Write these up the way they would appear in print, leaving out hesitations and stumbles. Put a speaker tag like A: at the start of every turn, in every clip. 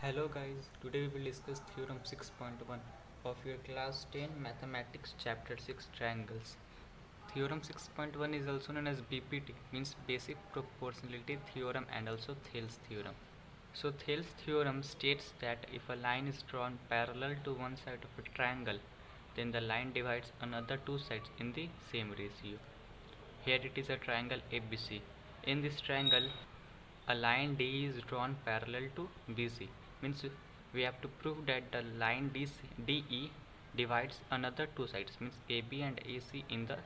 A: Hello guys, today we will discuss theorem 6.1 of your class 10 mathematics chapter 6 triangles. Theorem 6.1 is also known as BPT, means basic proportionality theorem, and also Thales theorem. So Thales theorem states that if a line is drawn parallel to one side of a triangle, then the line divides another two sides in the same ratio. Here it is a triangle ABC. In this triangle, a line D is drawn parallel to BC. Means we have to prove that the line DE divides another two sides, means AB and AC, in the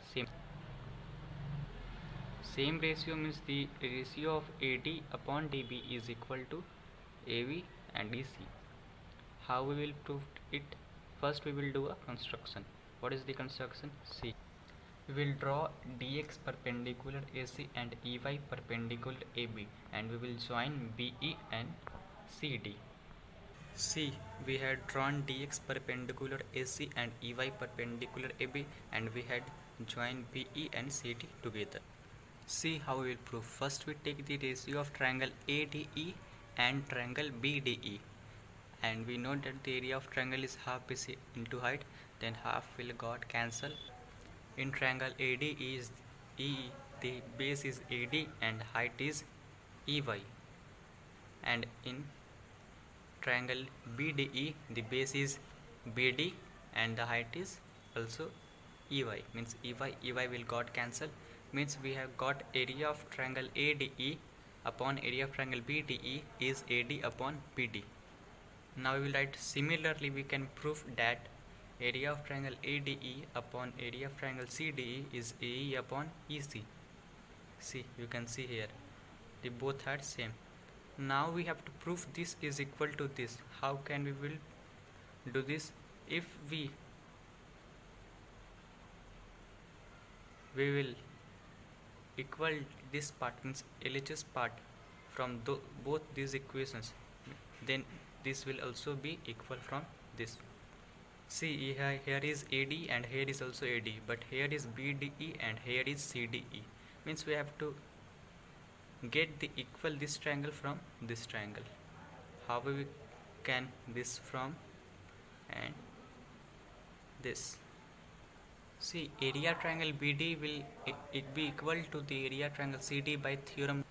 A: same ratio. Means the ratio of AD upon DB is equal to AB and DC. How we will prove it? First we will do a construction. What is the construction? See. We will draw dx perpendicular AC and EY perpendicular AB, and we will join BE and CD. See, we had drawn dx perpendicular AC and EY perpendicular AB, and we had joined BE and CD together. See how we will prove. First we take the ratio of triangle ADE and triangle BDE, and we know that the area of triangle is half BC into height, then half will got cancel. In triangle AD is EE, the base is AD and height is EY, and in triangle BDE the base is BD and the height is also EY, means EY will got cancel, means we have got area of triangle ADE upon area of triangle BDE is AD upon BD. Now we will write similarly we can prove that area of triangle ADE upon area of triangle CDE is AE upon EC. See, you can see here they both are same. Now we have to prove this is equal to this. How can we will do this? If we will equal this part, means LHS part, from both these equations, then this will also be equal from this. See, here is AD and here is also AD, but here is BDE and here is CDE. Means we have to get the equal this triangle from this triangle. How we can this from and this? See, area triangle BD will it be equal to the area triangle CD by theorem.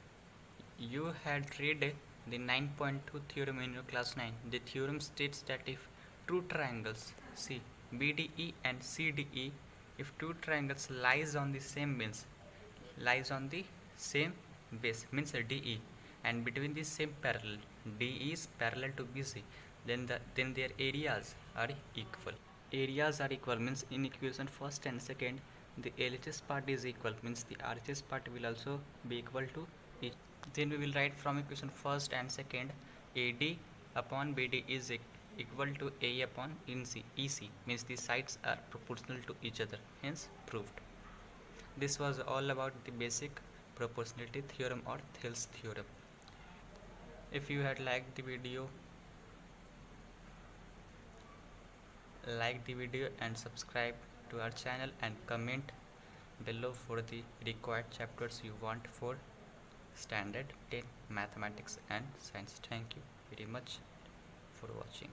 A: You had read the 9.2 theorem in your class 9. The theorem states that if two triangles, see, BDE and CDE, if two triangles lies on the same base, means DE, and between the same parallel, DE is parallel to BC, then their areas are equal. Areas are equal means in equation first and second, the LHS part is equal, means the RHS part will also be equal to each. Then we will write from equation first and second, AD upon BD is equal to AE upon EC, means the sides are proportional to each other, hence proved. This was all about the basic proportionality theorem or Thales theorem. If you had liked the video, like the video and subscribe to our channel, and comment below for the required chapters you want for standard 10 mathematics and science. Thank you very much for watching.